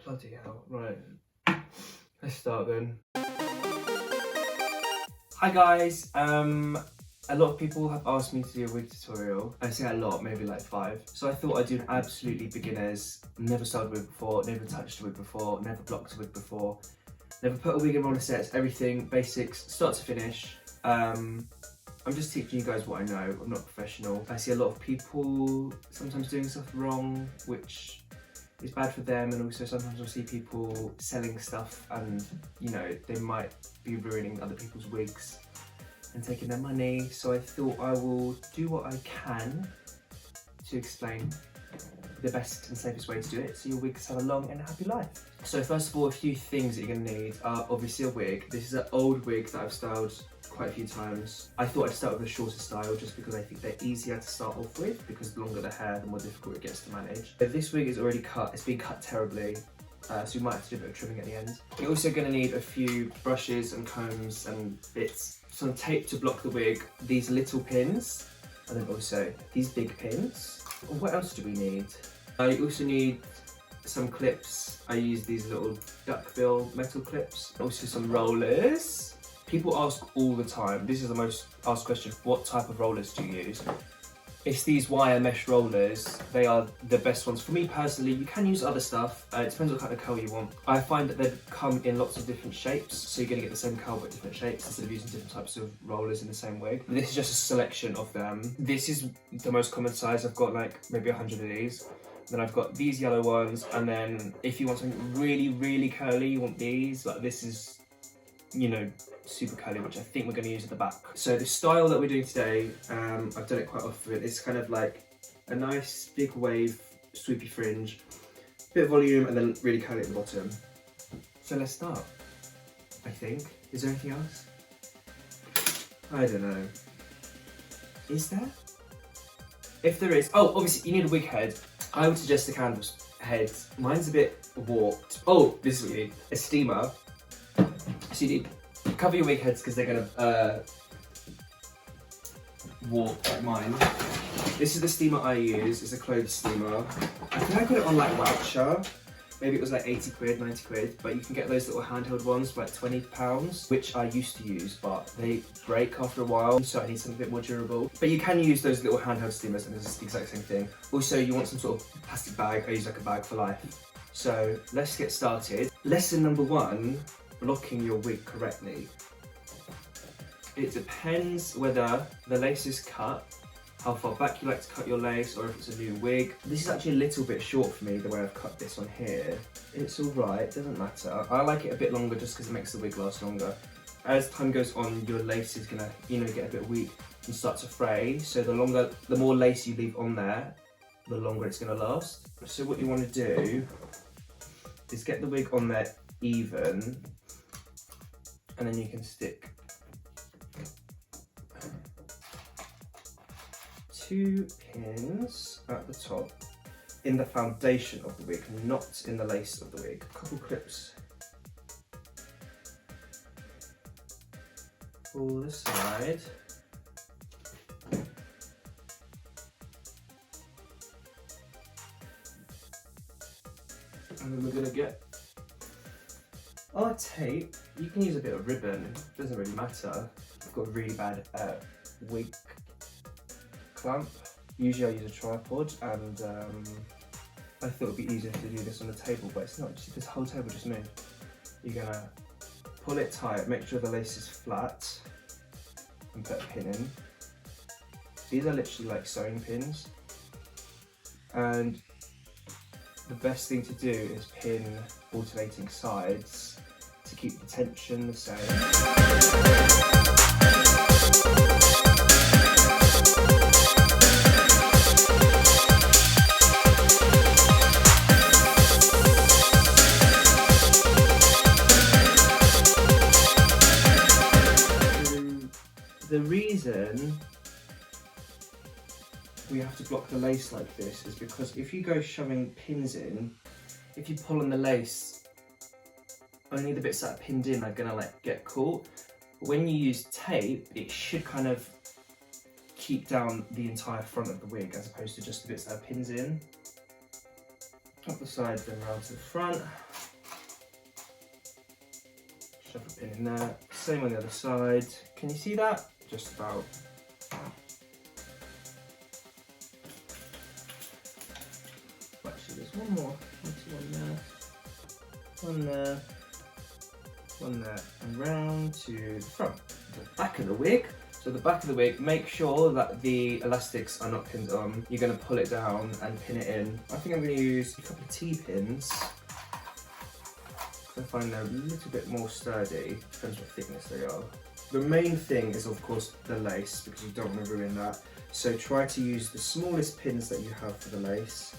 Bloody hell, right. Let's start then. Hi guys, a lot of people have asked me to do a wig tutorial. I say a lot, maybe like 5. So I thought I'd do an absolutely beginners, never started a wig before, never touched a wig before, never blocked a wig before, never put a wig in roller sets, everything, basics, start to finish. I'm just teaching you guys what I know. I'm not a professional. I see a lot of people sometimes doing stuff wrong, which is bad for them, and also sometimes I'll see people selling stuff and, you know, they might be ruining other people's wigs and taking their money. So I thought I will do what I can to explain the best and safest way to do it so your wigs have a long and happy life. So first of all, a few things that you're going to need are obviously a wig. This is an old wig that I've styled quite a few times. I thought I'd start with a shorter style just because I think they're easier to start off with, because the longer the hair, the more difficult it gets to manage. But this wig is already cut, it's been cut terribly, so you might have to do a bit of trimming at the end. You're also going to need a few brushes and combs and bits, some tape to block the wig, these little pins, and then also these big pins. What else do we need? You also need some clips. I use these little duckbill metal clips. Also some rollers. People ask all the time, this is the most asked question, what type of rollers do you use? It's these wire mesh rollers. They are the best ones. For me personally, you can use other stuff. It depends what kind of curl you want. I find that they come in lots of different shapes, so you're gonna get the same curl but different shapes instead of using different types of rollers in the same wig. This is just a selection of them. This is the most common size. I've got like maybe 100 of these. Then I've got these yellow ones, and then if you want something really, really curly, you want these. Like this is, you know, super curly, which I think we're going to use at the back. So the style that we're doing today, I've done it quite often. It's kind of like a nice big wave, swoopy fringe, bit of volume, and then really curly at the bottom. So let's start, I think. Is there anything else? I don't know. Is there? If there is, oh, obviously you need a wig head. I would suggest a canvas head. Mine's a bit warped. Oh, this is what you need. A steamer. So you need to cover your wig heads because they're going to warp like mine. This is the steamer I use. It's a clothes steamer. I think I got it on like Voucher. Maybe it was like 80 quid, 90 quid, but you can get those little handheld ones for like £20, which I used to use, but they break after a while, so I need something a bit more durable. But you can use those little handheld steamers, and it's the exact same thing. Also, you want some sort of plastic bag. I use like a bag for life. So let's get started. Lesson number 1, blocking your wig correctly. It depends whether the lace is cut, how far back you like to cut your lace, or if it's a new wig. This is actually a little bit short for me, the way I've cut this on here. It's alright, doesn't matter. I like it a bit longer just because it makes the wig last longer. As time goes on, your lace is gonna, you know, get a bit weak and start to fray. So the more lace you leave on there, the longer it's gonna last. So what you wanna do is get the wig on there even, and then you can stick 2 pins at the top in the foundation of the wig, not in the lace of the wig. A couple clips for the side. And then we're gonna get our tape. You can use a bit of ribbon, doesn't really matter. I've got a really bad wig clamp. Usually I use a tripod, and I thought it would be easier to do this on the table, but it's not. Just this whole table just moved. You're gonna pull it tight, make sure the lace is flat, and put a pin in. These are literally like sewing pins, and the best thing to do is pin alternating sides to keep the tension the same. The reason we have to block the lace like this is because if you go shoving pins in, if you pull on the lace, only the bits that are pinned in are gonna like get caught. But when you use tape, it should kind of keep down the entire front of the wig as opposed to just the bits that are pins in. Up the side, then round to the front. Shove a pin in there. Same on the other side. Can you see that? Just about. Actually, there's one more. One there. One there. One there. And round to the front. The back of the wig. So the back of the wig, make sure that the elastics are not pinned on. You're going to pull it down and pin it in. I think I'm going to use a couple of T-pins. I find they're a little bit more sturdy, depends what thickness they are. The main thing is of course the lace, because you don't want to ruin that. So try to use the smallest pins that you have for the lace.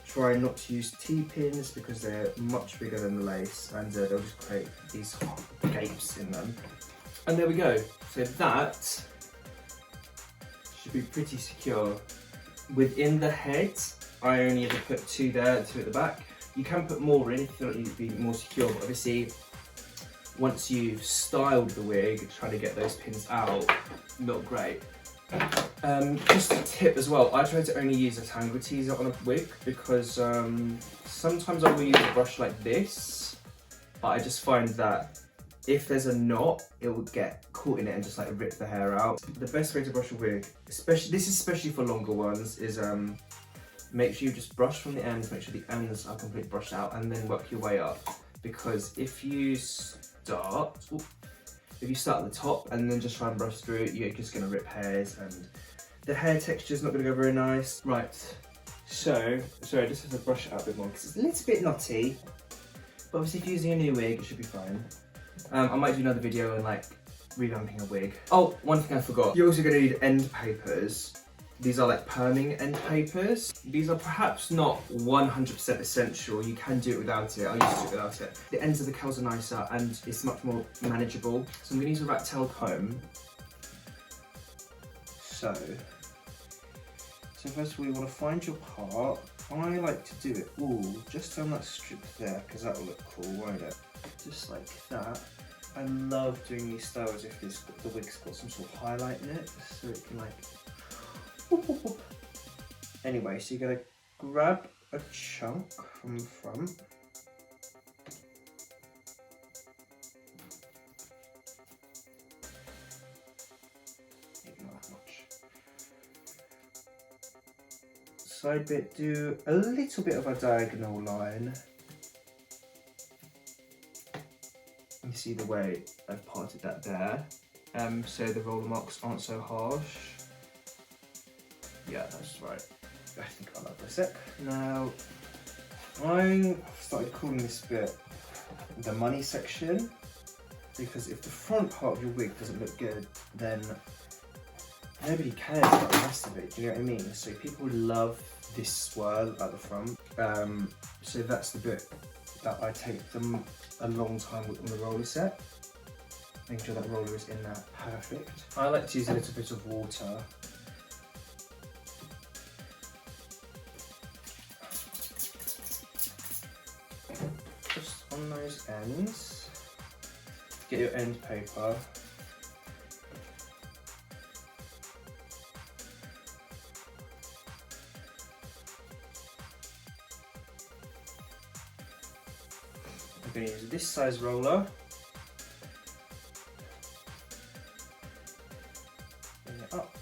Try not to use T-pins because they're much bigger than the lace, and they'll just create these gapes in them. And there we go. So that should be pretty secure. Within the head, I only ever put 2 there, 2 at the back. You can put more in if you feel like you'd be more secure, but obviously once you've styled the wig, trying to get those pins out, not great. Just a tip as well, I try to only use a tangle teaser on a wig because sometimes I will use a brush like this, but I just find that if there's a knot, it will get caught in it and just like rip the hair out. The best way to brush a wig, especially for longer ones, is make sure you just brush from the ends, make sure the ends are completely brushed out, and then work your way up. Because if you start at the top and then just try and brush through it, you're just gonna rip hairs and the hair texture is not gonna go very nice. Right, so, sorry, I just have to brush it out a bit more because it's a little bit knotty. But obviously if you're using a new wig, it should be fine. I might do another video on like revamping a wig. Oh, one thing I forgot. You're also gonna need end papers. These are like perming end papers. These are perhaps not 100% essential. You can do it without it. I used to do it without it. The ends of the curls are nicer and it's much more manageable. So I'm gonna use a rat tail comb. So first of all, you wanna find your part. I like to do it just on that strip there, because that will look cool, won't it? Just like that. I love doing these styles if the wig's got some sort of highlight in it, so it can like whoop, whoop, whoop. Anyway, so you're gonna grab a chunk from the front. Maybe not that much. Side bit, do a little bit of a diagonal line. You see the way I've parted that there, so the roller marks aren't so harsh. Yeah, that's right. I think I like this it. Now, I started calling this bit the money section, because if the front part of your wig doesn't look good, then nobody cares about the rest of it, do you know what I mean? So people love this swirl at the front. So that's the bit that I take them a long time with on the roller set. Making sure that roller is in there perfect. I like to use a little bit of water. Just on those ends. Get your end paper. I'm going to use this size roller. Bring it up.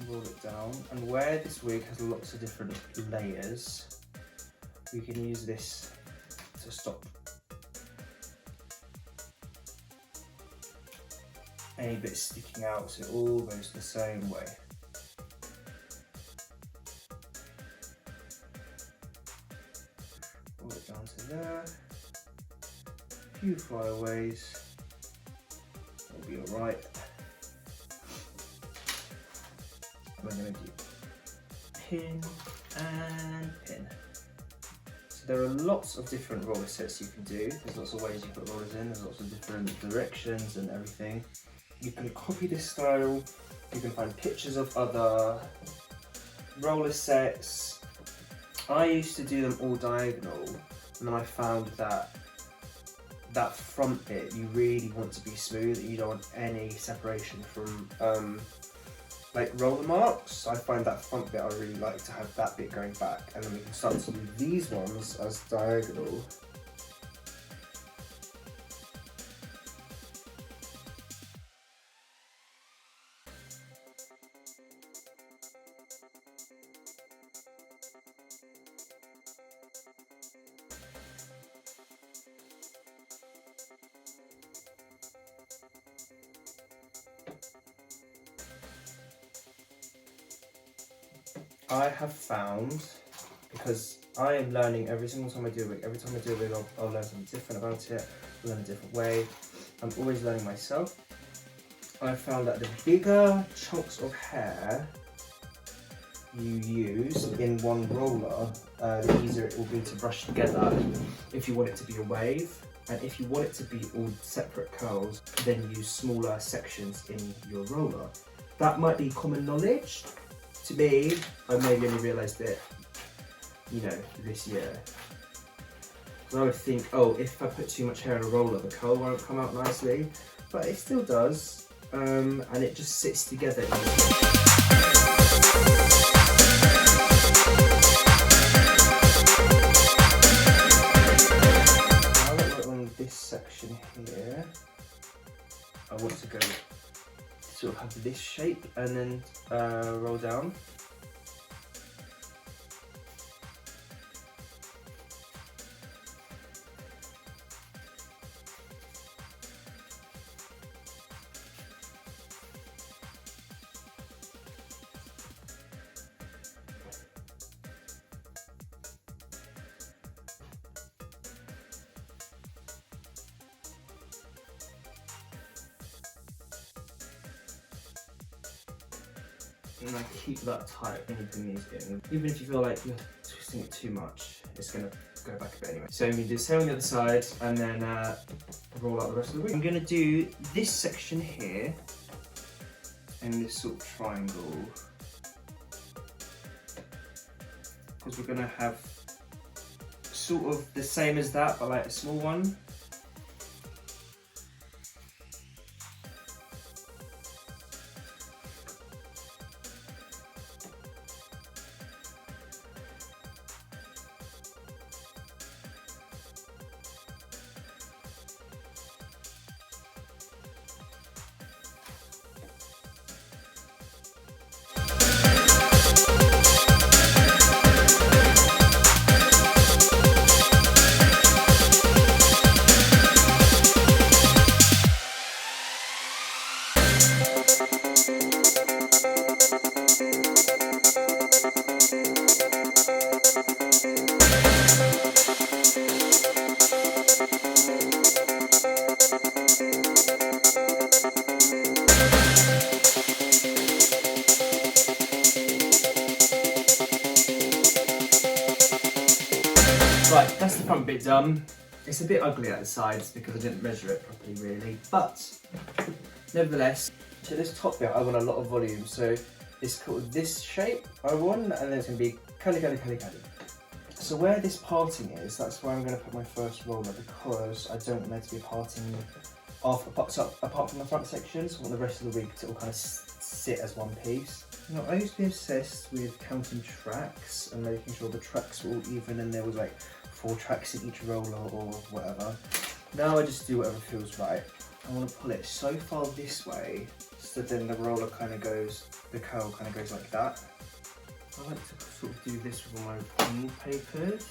Roll it down, and where this wig has lots of different layers, we can use this to stop any bits sticking out, so it all goes the same way. Roll it down to there. A few flyaways, it'll be alright. We're going to do pin and pin. So there are lots of different roller sets you can do. There's lots of ways you put rollers in, there's lots of different directions and everything. You can copy this style, you can find pictures of other roller sets. I used to do them all diagonal, and then I found that that front bit you really want to be smooth, and you don't want any separation from like roller marks. I find that front bit, I really like to have that bit going back, and then we can start to do these ones as diagonal. I have found, because I am learning every single time I do a wig, I'll learn something different about it, learn a different way. I'm always learning myself. I've found that the bigger chunks of hair you use in one roller, the easier it will be to brush together if you want it to be a wave. And if you want it to be all separate curls, then use smaller sections in your roller. That might be common knowledge. To me, I maybe only realised it, you know, this year. Because I would think, oh, if I put too much hair in a roller, the curl won't come out nicely. But it still does, and it just sits together. Now that we're on this section here, I want to go sort of have this shape and then roll down. And I keep that tight when you pin these in. Even if you feel like you're twisting it too much, it's going to go back a bit anyway. So I'm going to do the same on the other side and then roll out the rest of the wig. I'm going to do this section here in this sort of triangle, because we're going to have sort of the same as that, but like a small one. Right, that's the front bit done. It's a bit ugly at the sides because I didn't measure it properly really, but nevertheless, to this top bit I want a lot of volume, so it's called this shape I want, and then it's going to be curly. So where this parting is, that's where I'm going to put my first roller, because I don't want there to be a parting apart from the front section, so I want the rest of the wig to all kind of sit as one piece. Now, I used to be obsessed with counting tracks and making sure the tracks were all even and there was like 4 tracks in each roller or whatever. Now I just do whatever feels right. I want to pull it so far this way so then the roller kind of goes, the curl kind of goes like that. I like to sort of do this with my Endpapers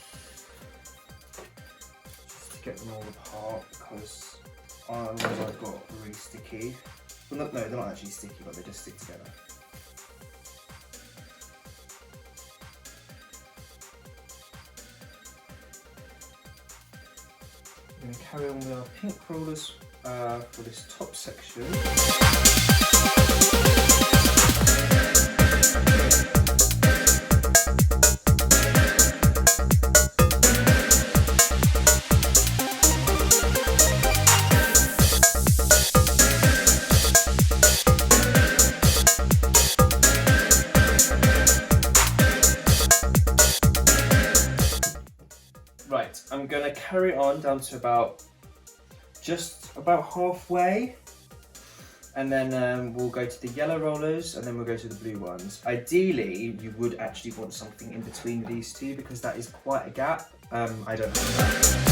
just to get them all apart, because otherwise I've got really sticky. Well, no, they're not actually sticky, but they just stick together. I'm going to carry on with our pink rollers for this top section. Right, I'm going to carry on down to just about halfway, And then we'll go to the yellow rollers, and then we'll go to the blue ones. Ideally, you would actually want something in between these two because that is quite a gap. I don't know that.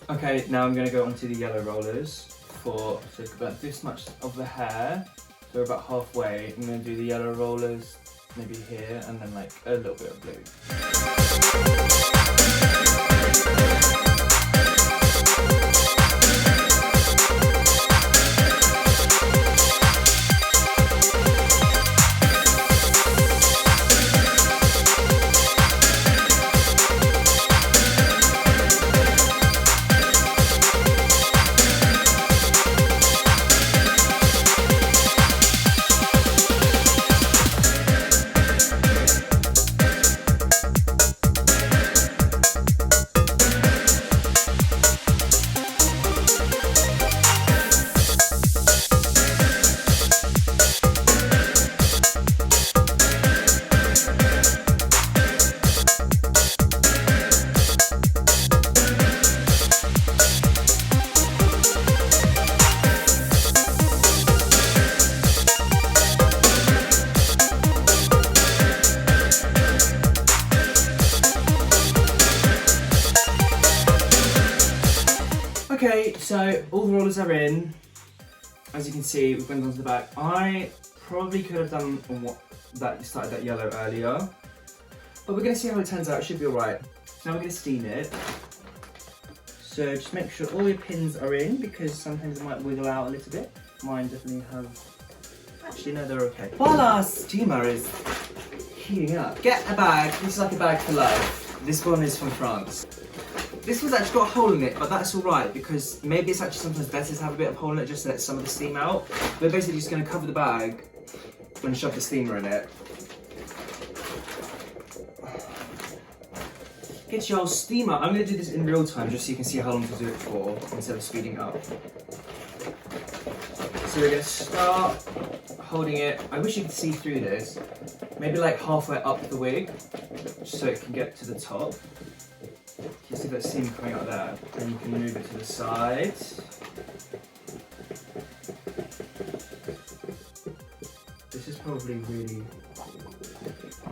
Okay, now I'm going to go onto the yellow rollers for about this much of the hair. So we're about halfway. I'm going to do the yellow rollers maybe here and then like a little bit of blue. Okay, so all the rollers are in. As you can see, we've gone down to the back. I probably could have done started that yellow earlier, but we're going to see how it turns out. It should be alright. So now we're going to steam it. So just make sure all your pins are in because sometimes it might wiggle out a little bit. Mine definitely have. Actually, no, they're okay. While our steamer is heating up, get a bag. This is like a bag for life. This one is from France. This one's actually got a hole in it, but that's alright because maybe it's actually sometimes better to have a bit of hole in it just to let some of the steam out. We're basically just going to cover the bag and shove the steamer in it. Get your steamer. I'm going to do this in real time just so you can see how long to do it for instead of speeding up. So we're going to start holding it. I wish you could see through this. Maybe like halfway up the wig so it can get to the top. You see that seam coming out there, then you can move it to the side. This is probably really...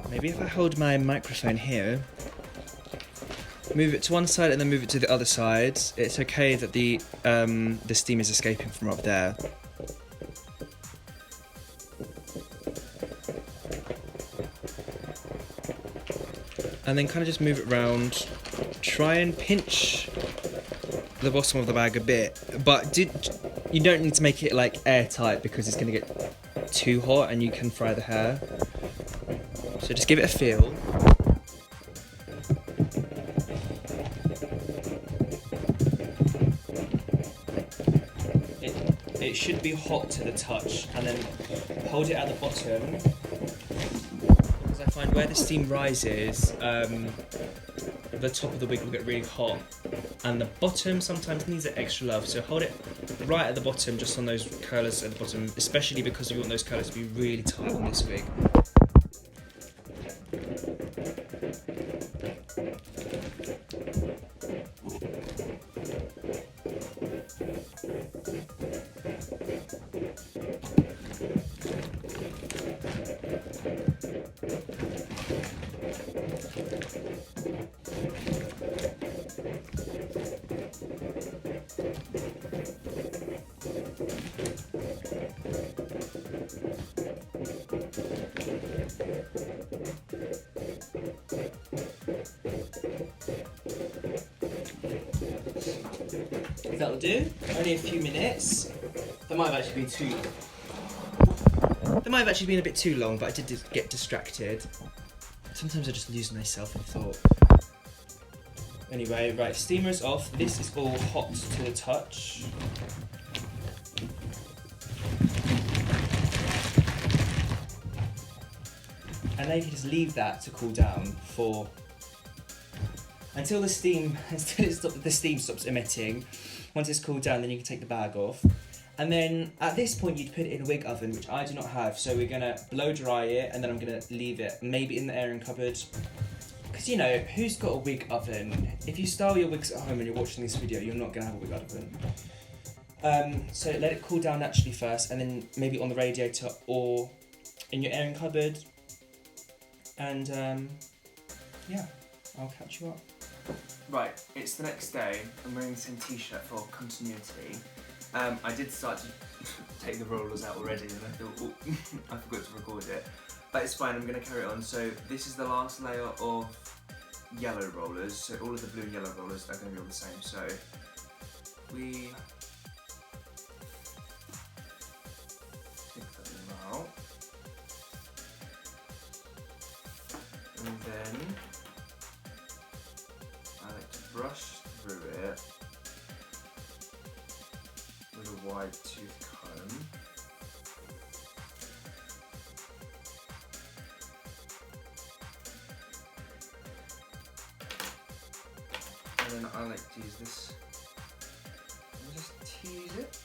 Maybe if I hold my microphone here, move it to one side and then move it to the other side, it's okay that the steam is escaping from up there. And then kind of just move it around. Try and pinch the bottom of the bag a bit, but you don't need to make it like airtight because it's going to get too hot and you can fry the hair. So just give it a feel. It should be hot to the touch, and then hold it at the bottom. Because I find where the steam rises, the top of the wig will get really hot, and the bottom sometimes needs that extra love. So hold it right at the bottom, just on those curlers at the bottom, especially because we want those curlers to be really tight on this wig. That'll do. Only a few minutes. That might have actually been too long. That might have actually been a bit too long, but I did get distracted. Sometimes I just lose myself in thought. Anyway, right, steamer's off. This is all hot to the touch. And then you can just leave that to cool down for until the steam stops emitting. Once it's cooled down, then you can take the bag off. And then at this point, you'd put it in a wig oven, which I do not have. So we're gonna blow dry it, and then I'm gonna leave it maybe in the airing cupboard. Because you know, who's got a wig oven? If you style your wigs at home and you're watching this video, you're not gonna have a wig oven. So let it cool down naturally first, and then maybe on the radiator or in your airing cupboard. And yeah, I'll catch you up. Right, it's the next day. I'm wearing the same t-shirt for continuity. I did start to take the rollers out already, and I thought, oh, I forgot to record it. But it's fine, I'm going to carry it on. So this is the last layer of yellow rollers. So all of the blue and yellow rollers are going to be all the same. So we take them out. And then I like to brush through it with a wide tooth comb. And then I like to use this and just tease it.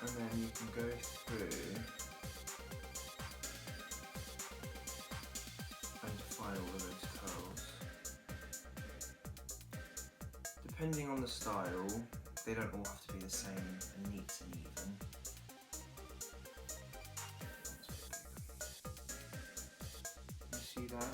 And then you can go through and define all of those curls. Depending on the style, they don't all have to be the same and neat and even. You see that?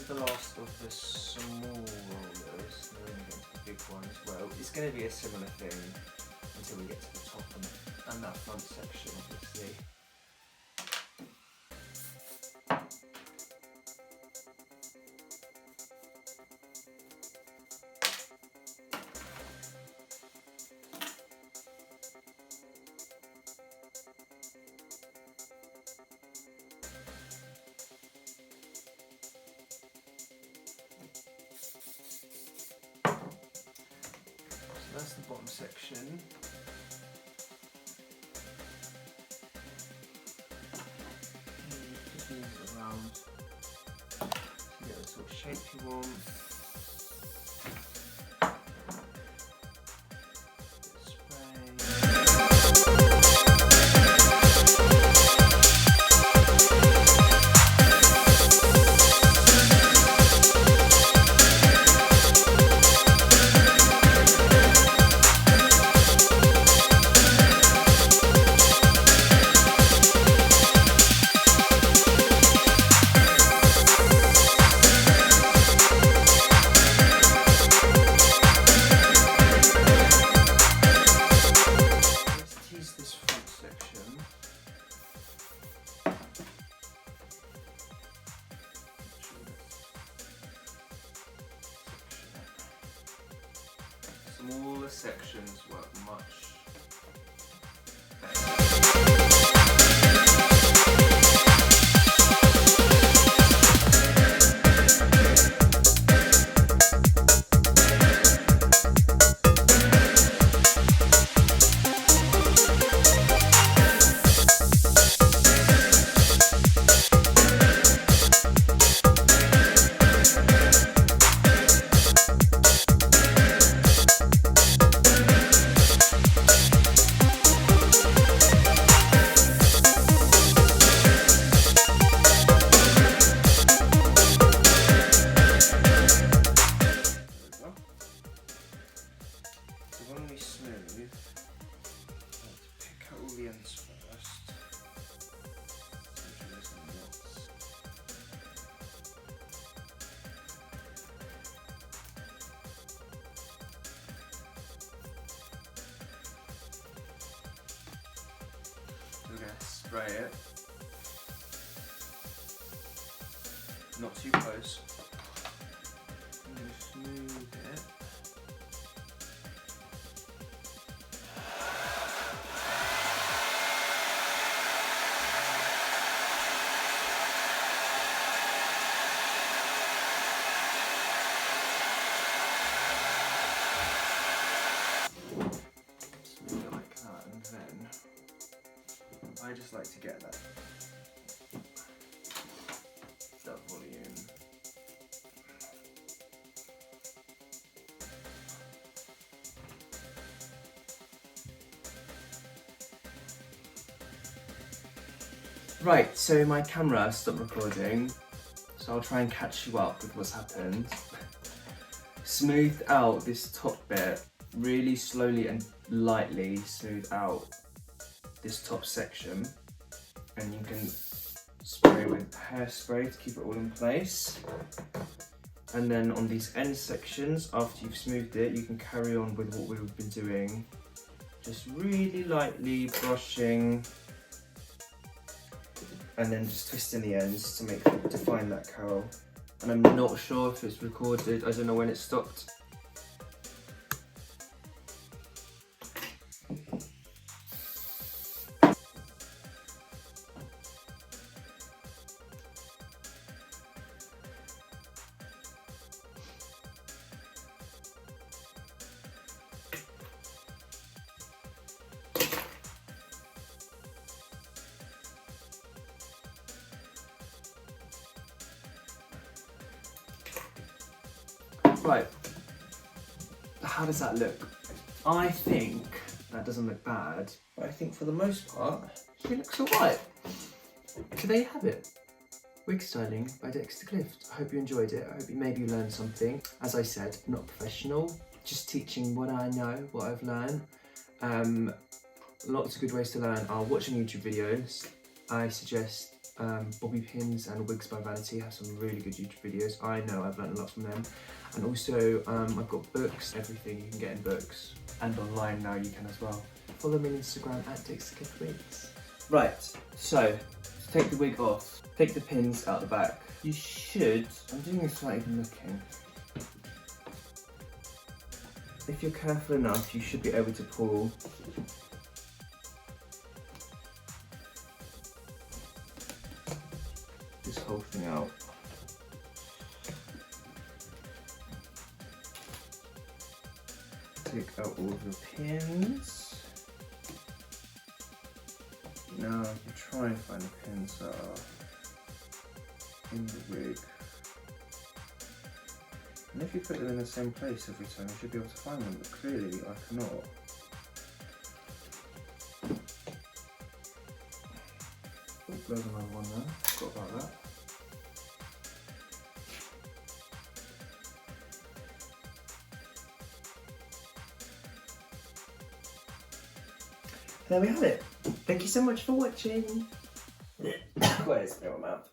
The last of the small rollers, then we're going to get into the big one as well. It's going to be a similar thing until we get to the top and that front section, obviously. That's the bottom section. Just move it around to get the sort of shape you want. section. Smaller sections work much better. We're going to spray it, not too close. I'm going to smooth it. Smooth it like that, and then I just like to get that volume. Right, so my camera stopped recording, so I'll try and catch you up with what's happened. Smoothed out this top bit, really slowly and lightly smooth out this top section, and you can spray with hairspray to keep it all in place. And then on these end sections, after you've smoothed it, you can carry on with what we've been doing. Just really lightly brushing, and then just twisting the ends to define that curl. And I'm not sure if it's recorded, I don't know when it stopped. Right, how does that look? I think that doesn't look bad, but I think for the most part, she looks alright. So there you have it. Wig styling by Dexter Clift. I hope you enjoyed it. I hope maybe you learned something. As I said, not professional, just teaching what I know, what I've learned. Lots of good ways to learn are watching YouTube videos. I suggest bobby pins and wigs by Vanity have some really good YouTube videos. I know I've learned a lot from them. And also I've got books, everything you can get in books. And online now you can as well. Follow me on Instagram at DexterCliftWigs. Right, so to take the wig off, take the pins out the back. You should, I'm doing this without even looking. If you're careful enough, you should be able to pull this whole thing out. Take out all of your pins. Now you try and find the pins that are in the wig. And if you put them in the same place every time, you should be able to find them, but clearly I cannot. Oh, there's another one there, forgot about that. There we have it. Thank you so much for watching. Got it in my mouth.